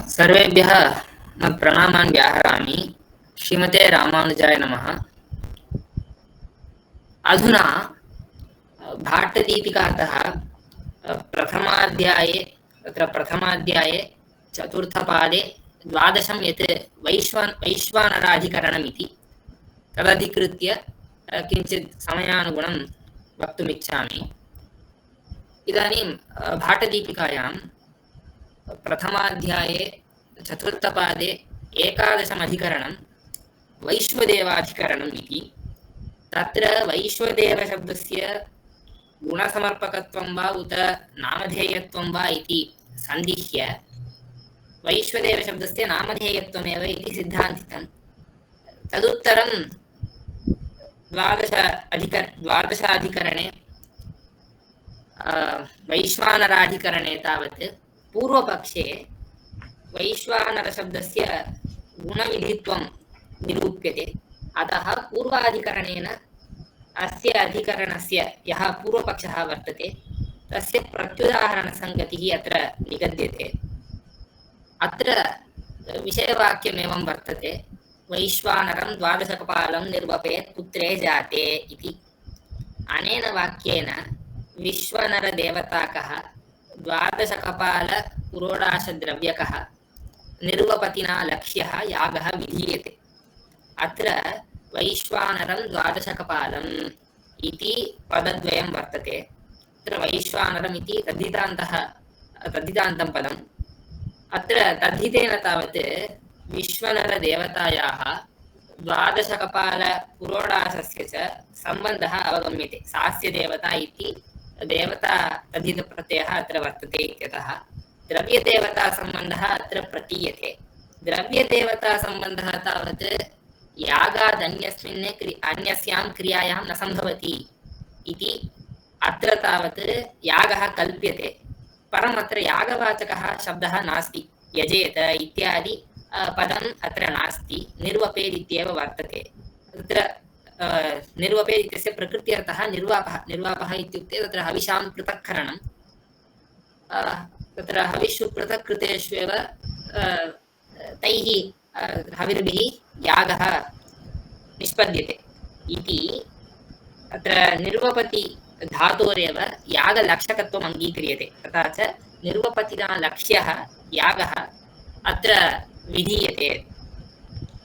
सर्वेभ्यः प्रणामान् व्याहरामि। श्रीमते रामानुजाय नमः। अधुना भाट्टदीपिकातः प्रथमाध्याये प्रथमाध्याये चतुर्थपादे द्वादशं यत् वैश्वानराधिकरणमिति तदधिकृत्य किञ्चित् समयानुगुणं वक्तुमिच्छामि। इदानीं भाट्टदीपिकायां प्रथमाध्याये चतुर्थपादे एकादशमधिकरणं वैश्वदेवाधिकरणम् इति। तत्र वैश्वदेवशब्दस्य गुणसमर्पकत्वं वा उत नामधेयत्वं वा इति सन्दिह्य वैश्वदेवशब्दस्य नामधेयत्वमेव इति सिद्धान्तितं। तदुत्तरं द्वादशाधिकरणे वैश्वानराधिकरणे तावत् पूर्वपक्षे वैश्वानरशब्दस्य गुणविधित्वं निरूप्यते। अतः पूर्वाधिकरणेन अस्य अधिकरणस्य यः पूर्वपक्षः वर्तते तस्य प्रत्युदाहरणसङ्गतिः अत्र निगद्यते। अत्र विषयवाक्यमेवं वर्तते, वैश्वानरं द्वादशकपालं निर्वपेत् पुत्रे जाते इति। अनेन वाक्येन विश्वनरदेवताकः द्वादशकपालपुरोडाशद्रव्यकः निर्वपतिना लक्ष्यः यागः विधीयते। अत्र वैश्वानरं द्वादशकपालम् इति पदद्वयं वर्तते। अत्र वैश्वानरम् इति तद्धितान्तं पदम्। अत्र तद्धितेन तावत् विश्वनरदेवतायाः द्वादशकपालपुरोडाशस्य च सम्बन्धः अवगम्यते। सास्य देवता इति देवता तद्धितप्रत्ययः अत्र वर्तते इत्यतः द्रव्यदेवतासम्बन्धः अत्र प्रतीयते। द्रव्यदेवतासम्बन्धः तावत् अन्यस्यां क्रियायां न सम्भवति इति अत्र तावत् यागः कल्प्यते। परम् अत्र यागवाचकः शब्दः नास्ति। यजेत इत्यादि पदम् अत्र नास्ति, निर्वपेत् इत्येव वर्तते। तत्र निर्वपेत् इत्यस्य प्रकृत्यर्थः निर्वापः इत्युक्ते तत्र हविषां पृथक्करणं। तत्र हविषु पृथक् कृतेष्वेव तैः हविर्भिः यागः निष्पद्यते इति। अत्र निर्वपति धातोरेव यागलक्षकत्वम् अङ्गीक्रियते। तथा च निर्वपतिना लक्ष्यः यागः अत्र विधीयते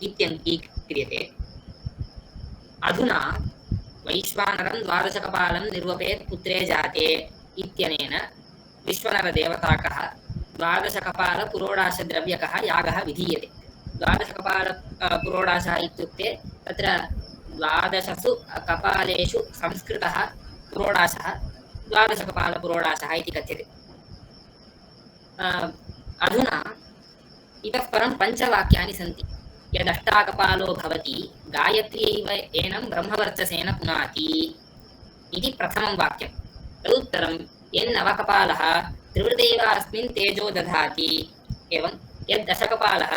इत्यङ्गीक्रियते। अधुना वैश्वानरं द्वादशकपालं निर्वपेत् पुत्रे जाते इत्यनेन विश्वनरदेवताकः द्वादशकपालपुरोडाशद्रव्यकः यागः विधीयते। द्वादशकपालपुरोडाशः इत्युक्ते तत्र द्वादशसु कपालेषु संस्कृतः पुरोडाशः द्वादशकपालपुरोडाशः इति कथ्यते। अधुना इतः परं पञ्चवाक्यानि सन्ति। यदष्टाकपालो भवति गायत्र्यैव एनं ब्रह्मवर्चसेन पुनाति इति प्रथमं वाक्यं। तदुत्तरं यन्नवकपालः त्रिवृदैवास्मिन् तेजो दधाति, एवं यद्दशकपालः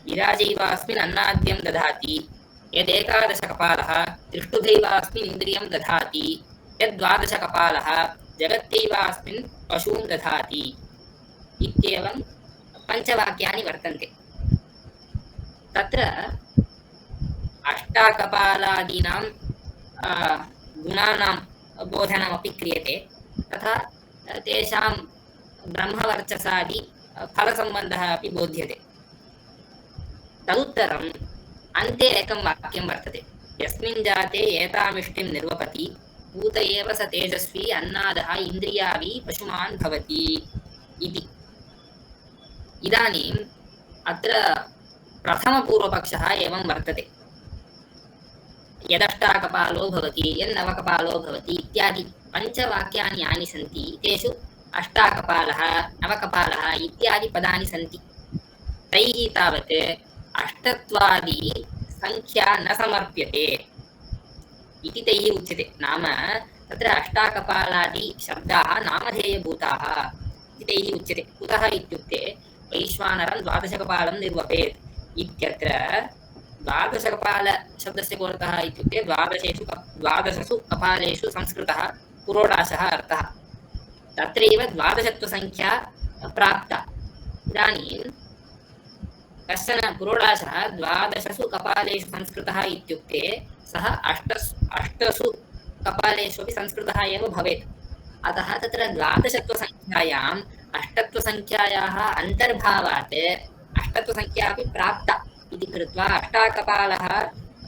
विराजैवास्मिन् अन्नाद्यं दधाति, यदेकादशकपालः त्रिष्टुभैवास्मिन् इन्द्रियं दधाति, यद्द्वादशकपालः जगत्यैवास्मिन् पशून् दधाति इत्येवं पञ्चवाक्यानि वर्तन्ते। तत्र अष्टाकपालादीनां गुणानां बोधनमपि क्रियते। तथा तेषां ब्रह्मवर्चसादि फलसम्बन्धः अपि बोध्यते। तदुत्तरम् अन्ते एकं वाक्यं वर्तते, यस्मिन् जाते एतामिष्टिं निर्वपति भूत एव स तेजस्वी अन्नादः इन्द्रियावि पशुमान् भवति इति। इदानीम् अत्र प्रथमपूर्वपक्षः एवं वर्तते, यदष्टाकपालो भवति यन्नवकपालो भवति इत्यादि पञ्चवाक्यानि यानि सन्ति तेषु अष्टाकपालः नवकपालः इत्यादि पदानि सन्ति। तैः तावत् अष्टत्वादि संख्या न समर्प्यते इति तैः उच्यते। नाम तत्र अष्टाकपालादि शब्दाः नामधेयभूताः इति तैः उच्यते। कुतः इत्युक्ते वैश्वानरं द्वादशकपालं निर्वपेत् इत्यत्र द्वादशकपालशब्दस्य कोऽर्थः इत्युक्ते द्वादशसु कपालेषु संस्कृतः पुरोडाशः अर्थः। तत्रैव द्वादशत्वसंख्या प्राप्ता। इदानीं कश्चन पुरोडाशः 12 कपालेषु संस्कृतः इत्युक्ते सः अष्टसु कपालेषु अपि संस्कृतः एव भवेत्। अतः तत्र 12त्वसङ्ख्यायाम् अष्टत्वसङ्ख्यायाः अन्तर्भावात् अष्टत्वसङ्ख्या अपि प्राप्ता इति कृत्वा अष्टाकपालः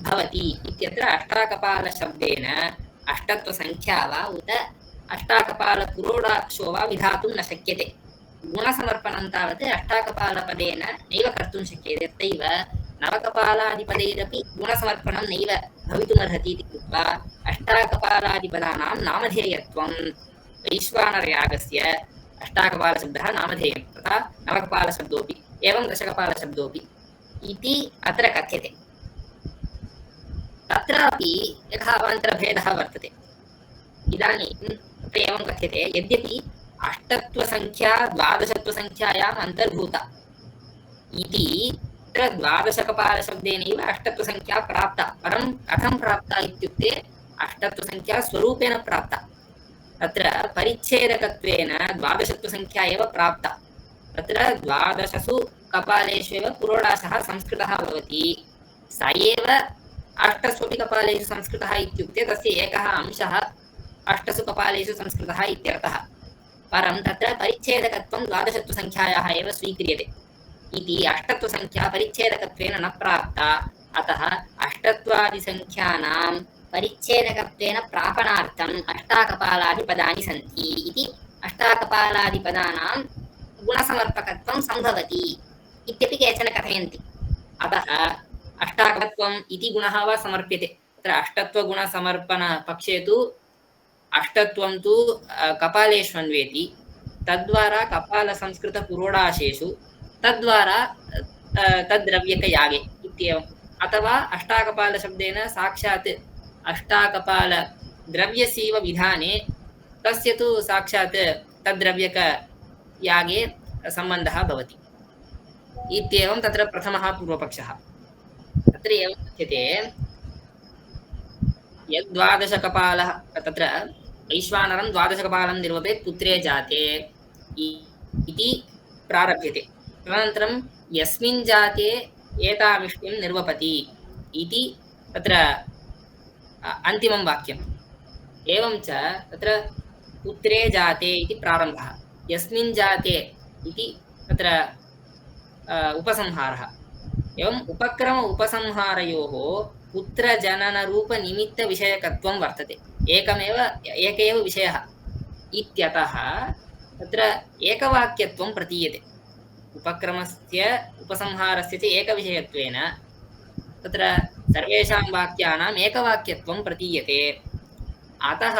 भवति इत्यत्र अष्टाकपालशब्देन अष्टत्वसङ्ख्या वा उत अष्टाकपालपुरोडाक्षो वा विधातुं न शक्यते। गुणसमर्पणं तावत् अष्टाकपालपदेन नैव कर्तुं शक्यते। तथैव नवकपालादिपदैरपि गुणसमर्पणं नैव भवितुमर्हति इति कृत्वा अष्टाकपालादिपदानां नामधेयत्वं वैश्वानरयागस्य अष्टाकपालशब्दः नामधेयं तथा नवकपालशब्दोऽपि एवं दशकपालशब्दोऽपि इति अत्र कथ्यते। तत्रापि एकः अवान्तरभेदः वर्तते। इदानीं तत्र एवं कथ्यते, यद्यपि अष्टत्वसङ्ख्या 12त्वसङ्ख्यायाम् अन्तर्भूता इति तत्र 12कपालशब्देनैव अष्टत्वसङ्ख्या प्राप्ता। परं कथं प्राप्ता इत्युक्ते अष्टत्वसङ्ख्या स्वरूपेण प्राप्ता। तत्र परिच्छेदकत्वेन 12त्वसङ्ख्या एव प्राप्ता। तत्र 12 कपालेषु एव पुरोडाशः संस्कृतः भवति। स एव अष्टस्वपि कपालेषु संस्कृतः इत्युक्ते तस्य एकः अंशः अष्टसु कपालेषु संस्कृतः इत्यर्थः। परं तत्र परिच्छेदकत्वं 12त्वसङ्ख्यायाः एव स्वीक्रियते इति अष्टत्वसङ्ख्या परिच्छेदकत्वेन न प्राप्ता। अतः अष्टत्वादिसङ्ख्यानां परिच्छेदकत्वेन प्रापणार्थम् अष्टाकपालादिपदानि सन्ति इति अष्टाकपालादिपदानां गुणसमर्पकत्वं सम्भवति इत्यपि केचन कथयन्ति। अतः अष्टाकत्वम् इति गुणः वा समर्प्यते। तत्र अष्टत्वगुणसमर्पणपक्षे तु अष्टत्वं तु कपालेषु अन्वेति, तद्वारा कपालसंस्कृतपुरोडाशेषु तद्वारा तद्द्रव्यकयागे इत्येवम्। अथवा अष्टाकपालशब्देन साक्षात् अष्टाकपालद्रव्यस्यैव विधाने तस्य तु साक्षात् तद्द्रव्यकयागे सम्बन्धः भवति इत्येवं तत्र प्रथमः पूर्वपक्षः। तत्र एवं कथ्यते, यद्12कपालः तत्र वैश्वानरं 12कपालं निर्वपेत् पुत्रे जाते इति प्रारभ्यते। तदनन्तरं यस्मिन् जाते एताविष्टिं निर्वपति इति तत्र अन्तिमं वाक्यम्। एवं च तत्र पुत्रे जाते इति प्रारम्भः, यस्मिन् जाते इति तत्र उपसंहारः। एवं उपक्रम उपसंहारयोः पुत्रजननरूपनिमित्तविषयकत्वं वर्तते। एक एव विषयः इत्यतः तत्र एकवाक्यत्वं प्रतीयते। उपक्रमस्य उपसंहारस्य च एकविषयत्वेन तत्र सर्वेषां वाक्यानाम् एकवाक्यत्वं प्रतीयते। अतः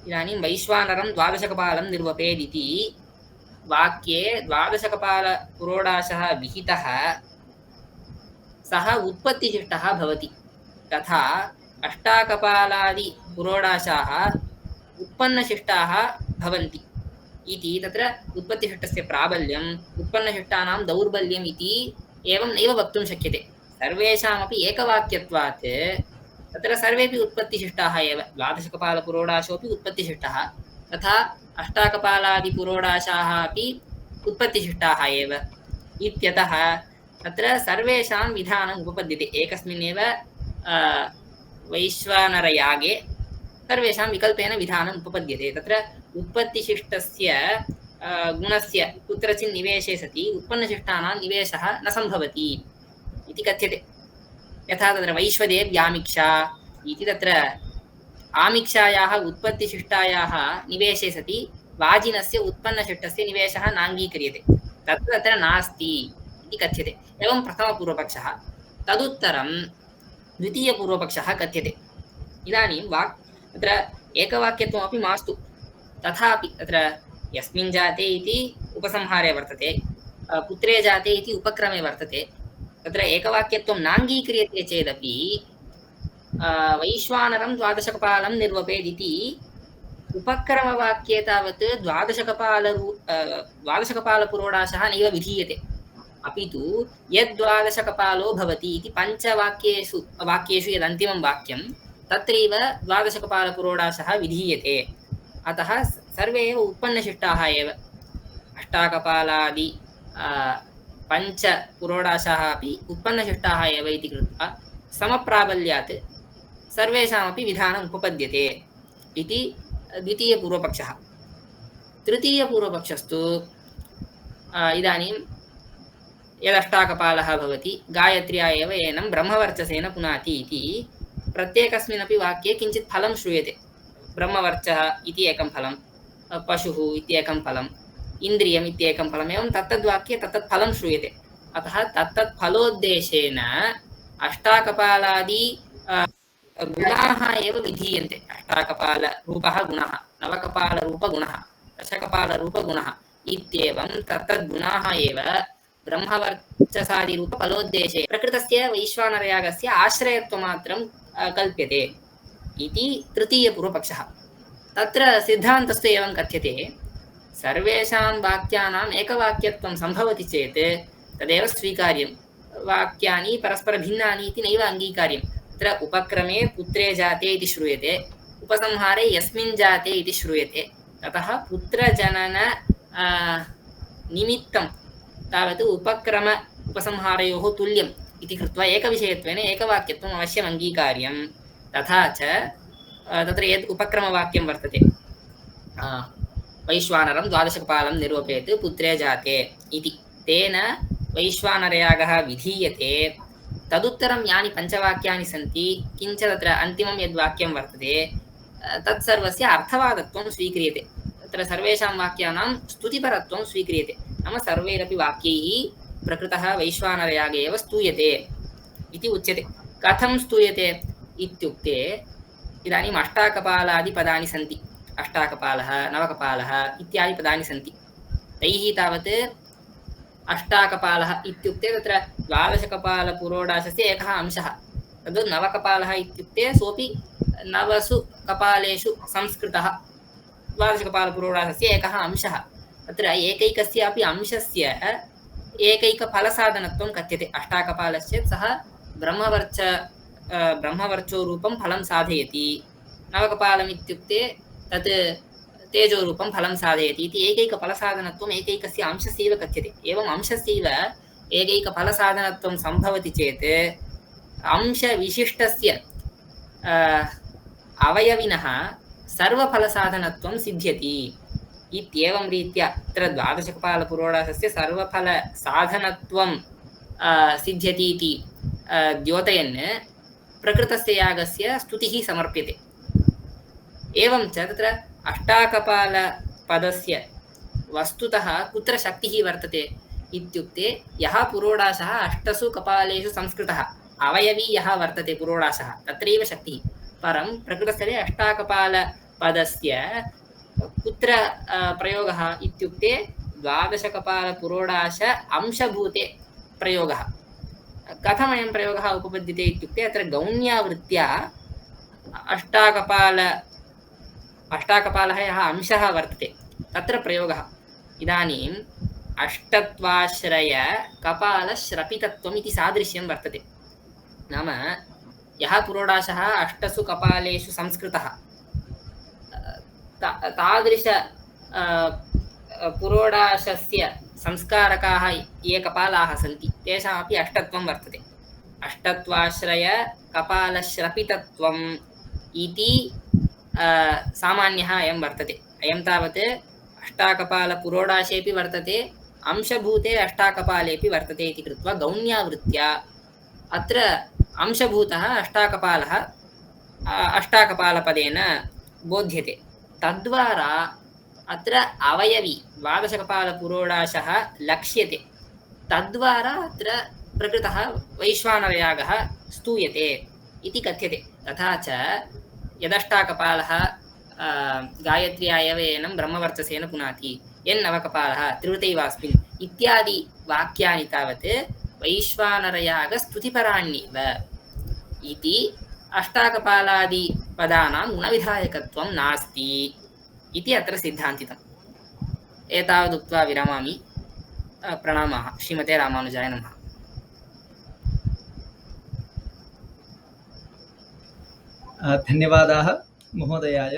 इदानीं वैश्वानरं 12कपालं निर्वपेदिति वाक्ये 12कपालपुरोडाशः विहितः, सः उत्पत्तिशिष्टः भवति। तथा अष्टाकपालादिपुरोडाशाः उत्पन्नशिष्टाः भवन्ति इति तत्र उत्पत्तिशिष्टस्य प्राबल्यम् उत्पन्नशिष्टानां दौर्बल्यम् इति एवं नैव वक्तुं शक्यते। सर्वेषामपि एकवाक्यत्वात् तत्र सर्वेपि उत्पत्तिशिष्टाः एव। 12कपालपुरोडाशोऽपि उत्पत्तिशिष्टः, तथा अष्टाकपालादिपुरोडाशाः अपि उत्पत्तिशिष्टाः एव इत्यतः तत्र सर्वेषां विधानम् उपपद्यते। एकस्मिन्नेव वैश्वानरयागे सर्वेषां विकल्पेन विधानम् उपपद्यते। तत्र उत्पत्तिशिष्टस्य गुणस्य कुत्रचित् निवेशे सति उत्पन्नशिष्टानां निवेशः न सम्भवति इति कथ्यते। यथा तत्र वैश्वदेव्यामिक्षा इति तत्र आमिक्षायाः उत्पत्तिशिष्टायाः निवेशे सति वाजिनस्य उत्पन्नशिष्टस्य निवेशः नाङ्गीक्रियते, तत्र नास्ति इति कथ्यते। एवं प्रथमपूर्वपक्षः। तदुत्तरं द्वितीयपूर्वपक्षः कथ्यते। इदानीं तत्र एकवाक्यत्वमपि मास्तु, तथापि तत्र यस्मिन् जाते इति उपसंहारे वर्तते, पुत्रे जाते इति उपक्रमे वर्तते। तत्र एकवाक्यत्वं नाङ्गीक्रियते चेदपि वैश्वानरं 12कपालं निर्वपेदिति उपक्रमवाक्ये तावत् 12कपालपुरोडाशः नैव विधीयते, अपि तु यद्12कपालो भवति इति पञ्चवाक्येषु यदन्तिमं वाक्यं तत्रैव 12कपालपुरोडाशः विधीयते। अतः सर्वे एव उत्पन्नशिष्टाः एव। अष्टाकपालादि पञ्च पुरोडाशाः अपि उत्पन्नशिष्टाः एव इति कृत्वा समप्राबल्यात् सर्वेषामपि विधानम् उपपद्यते इति द्वितीयपूर्वपक्षः। तृतीयपूर्वपक्षस्तु इदानीं यदष्टाकपालः भवति गायत्र्या एव एनं ब्रह्मवर्चसेन पुनाति इति प्रत्येकस्मिन्नपि वाक्ये किञ्चित् फलं श्रूयते। ब्रह्मवर्चः इति एकं फलं, पशुः इत्येकं फलम्, इन्द्रियम् इत्येकं फलम्, एवं तत्तद्वाक्ये तत्तत् फलं श्रूयते। अतः तत्तत् फलोद्देशेन अष्टाकपालादि गुणाः एव विधीयन्ते। अष्टाकपालरूपः गुणः, नवकपालरूपगुणः, दशकपालरूपगुणः इत्येवं तत्तद्गुणाः एव ब्रह्मवर्चसादिरूपफलोद्देशे प्रकृतस्य वैश्वानरयागस्य आश्रयत्वमात्रं कल्प्यते इति तृतीयपूर्वपक्षः। तत्र सिद्धान्तस्तु एवं कथ्यते, सर्वेषां वाक्यानाम् एकवाक्यत्वं सम्भवति चेत् तदेव स्वीकार्यं। वाक्यानि परस्परभिन्नानि इति नैव अङ्गीकार्यं। तत्र उपक्रमे पुत्रे जाते इति श्रूयते, उपसंहारे यस्मिन् जाते इति श्रूयते। ततः पुत्रजनन निमित्तं तावत् उपक्रम उपसंहारयोः तुल्यम् इति कृत्वा एकविषयत्वेन एकवाक्यत्वम् अवश्यम् अङ्गीकार्यं। तथा च तत्र यत् उपक्रमवाक्यं वर्तते, वैश्वानरं द्वादशकपालं निरूपयत् पुत्रे जाते इति, तेन वैश्वानरयागः विधीयते। तदुत्तरं यानि पञ्चवाक्यानि सन्ति, किञ्च तत्र अन्तिमं यद्वाक्यं वर्तते तत्सर्वस्य अर्थवादत्वं स्वीक्रियते। तत्र सर्वेषां वाक्यानां स्तुतिपरत्वं स्वीक्रियते। नाम सर्वैरपि वाक्यैः प्रकृतः वैश्वानरयागे एव स्तूयते इति उच्यते। कथं स्तूयते इत्युक्ते, इदानीम् अष्टाकपालादिपदानि सन्ति, अष्टाकपालः, नवकपालः इत्यादि पदानि सन्ति। तैः तावत् अष्टाकपालः इत्युक्ते तत्र द्वादशकपालपुरोडाशस्य एकः अंशः। तद् नवकपालः इत्युक्ते सोऽपि नवसु कपालेषु संस्कृतः द्वादशकपालपुरोडाशस्य एकः अंशः। तत्र एकैकस्यापि अंशस्य एकैकफलसाधनत्वं कथ्यते। अष्टाकपालस्य सः ब्रह्मवर्चोरूपं फलं साधयति, नवकपालम् इत्युक्ते तत् तेजोरूपं फलं साधयति इति एकैकफलसाधनत्वम् एकैकस्य अंशस्यैव कथ्यते। एवम् अंशस्यैव एकैकफलसाधनत्वं सम्भवति चेत् अंशविशिष्टस्य अवयविनः सर्वफलसाधनत्वं सिद्ध्यति इत्येवं रीत्या अत्र द्वादशकपालपुरोडाशस्य सर्वफलसाधनत्वं सिद्ध्यति इति द्योतयन् प्रकृतस्य यागस्य स्तुतिः समर्प्यते। एवं च तत्र अष्टाकपालपदस्य वस्तुतः कुत्र शक्तिः वर्तते इत्युक्ते, यः पुरोडाशः अष्टसु कपालेषु संस्कृतः अवयवी यः वर्तते पुरोडाशः, तत्रैव शक्तिः। परं प्रकृतस्थले अष्टाकपालपदस्य कुत्र प्रयोगः इत्युक्ते द्वादशकपालपुरोडाश अंशभूते प्रयोगः। कथमयं प्रयोगः उपपद्यते इत्युक्ते, अत्र गौण्यावृत्त्या अष्टाकपालः यः अंशः वर्तते तत्र प्रयोगः। इदानीम् अष्टत्वाश्रय कपालश्रपितत्वम् इति सादृश्यं वर्तते। नाम यः पुरोडाशः अष्टसु कपालेषु संस्कृतः, तादृश पुरोडाशस्य संस्कारकाः ये कपालाः सन्ति तेषामपि अष्टत्वं वर्तते। अष्टत्वाश्रय कपालश्रपितत्वम् इति सामान्यः अयं वर्तते। अयं तावत् अष्टाकपालपुरोडाशेऽपि वर्तते, अंशभूते अष्टाकपालेऽपि वर्तते इति कृत्वा गौण्यावृत्त्या अत्र अंशभूतः अष्टाकपालः अष्टाकपालपदेन बोध्यते। तद्वारा अत्र अवयवी द्वादशकपालपुरोडाशः लक्ष्यते। तद्वारा अत्र प्रकृतः वैश्वानरयागः स्तूयते इति कथ्यते। तथा च यदष्टाकपालः गायत्र्या एव एनं ब्रह्मवर्चसेन पुनाति, यन्नवकपालः त्रिवृतैवास्मिन् इत्यादि वाक्यानि तावत् वैश्वानरयागस्तुतिपराण्येव इति अष्टाकपालादिपदानां गुणविधायकत्वं नास्ति इति अत्र सिद्धान्तितम्। एतावदुक्त्वा विरमामि। प्रणामाः। श्रीमते रामानुजाय नमः। धन्यवादाः महोदयाय।